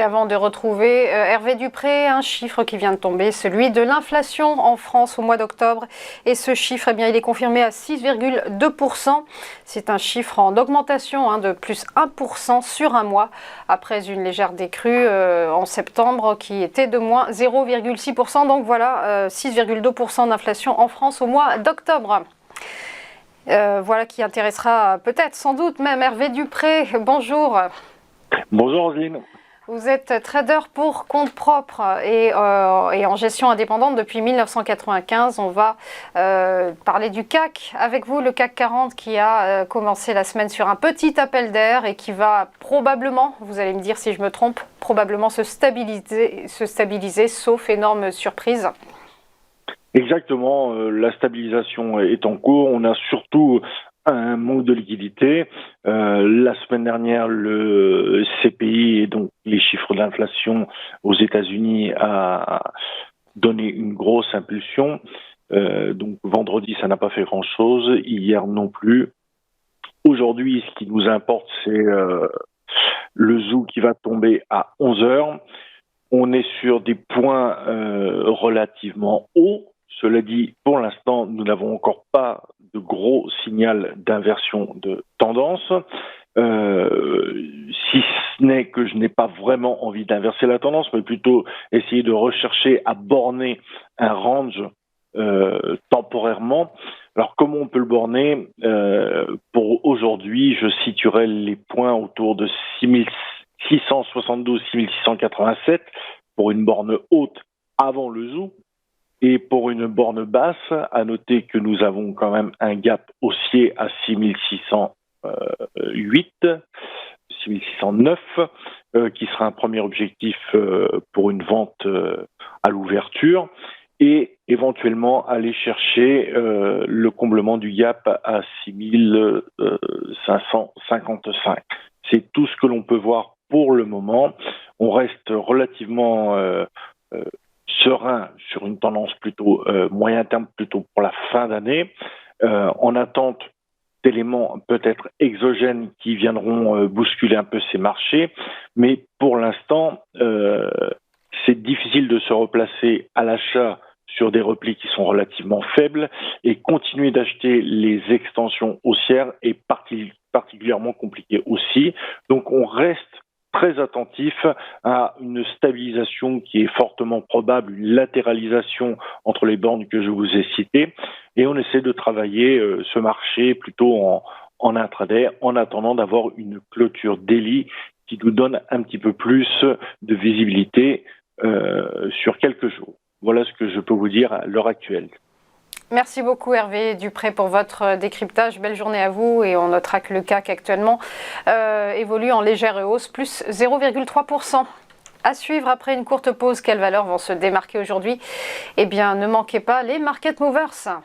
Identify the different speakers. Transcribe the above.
Speaker 1: avant de retrouver Hervé Dupré, un chiffre qui vient de tomber, celui de l'inflation en France au mois d'octobre. Et ce chiffre, eh bien, il est confirmé à 6,2%. C'est un chiffre en augmentation de plus 1% sur un mois, après une légère décrue en septembre qui était de moins 0,6%. Donc voilà, 6,2% d'inflation en France au mois d'octobre. Voilà qui intéressera peut-être, sans doute même, Hervé Dupré. Bonjour.
Speaker 2: Bonjour Roselyne.
Speaker 1: Vous êtes trader pour compte propre et en gestion indépendante depuis 1995. On va parler du CAC avec vous, le CAC 40 qui a commencé la semaine sur un petit appel d'air et qui va probablement, vous allez me dire si je me trompe, probablement se stabiliser sauf énorme surprise.
Speaker 2: Exactement, la stabilisation est en cours. On a surtout un manque de liquidité. La semaine dernière, le CPI, et donc les chiffres d'inflation aux États-Unis, a donné une grosse impulsion. Donc vendredi, ça n'a pas fait grand-chose. Hier non plus. Aujourd'hui, ce qui nous importe, c'est le ZOO qui va tomber à 11 heures. On est sur des points relativement hauts. Cela dit, pour l'instant, nous n'avons encore pas de gros signal d'inversion de tendance. Si ce n'est que je n'ai pas vraiment envie d'inverser la tendance, mais plutôt essayer de rechercher à borner un range temporairement. Alors, comment on peut le borner? Pour aujourd'hui, je situerai les points autour de 6672, 6687 pour une borne haute avant le ZOO. Et pour une borne basse, à noter que nous avons quand même un gap haussier à 6608, 6609, qui sera un premier objectif pour une vente à l'ouverture, et éventuellement aller chercher le comblement du gap à 6555. C'est tout ce que l'on peut voir pour le moment. On reste relativement serein sur une tendance plutôt moyen terme, plutôt pour la fin d'année, en attente d'éléments peut-être exogènes qui viendront bousculer un peu ces marchés, mais pour l'instant, c'est difficile de se replacer à l'achat sur des replis qui sont relativement faibles, et continuer d'acheter les extensions haussières est particulièrement compliqué aussi. Donc on reste très attentif à une stabilisation qui est fortement probable, une latéralisation entre les bornes que je vous ai citées, et on essaie de travailler ce marché plutôt en intraday, en attendant d'avoir une clôture daily qui nous donne un petit peu plus de visibilité sur quelques jours. Voilà ce que je peux vous dire à l'heure actuelle.
Speaker 1: Merci beaucoup Hervé Dupré pour votre décryptage. Belle journée à vous, et on notera que le CAC actuellement évolue en légère hausse, plus 0,3%. À suivre après une courte pause, quelles valeurs vont se démarquer aujourd'hui? Eh bien, ne manquez pas les Market Movers.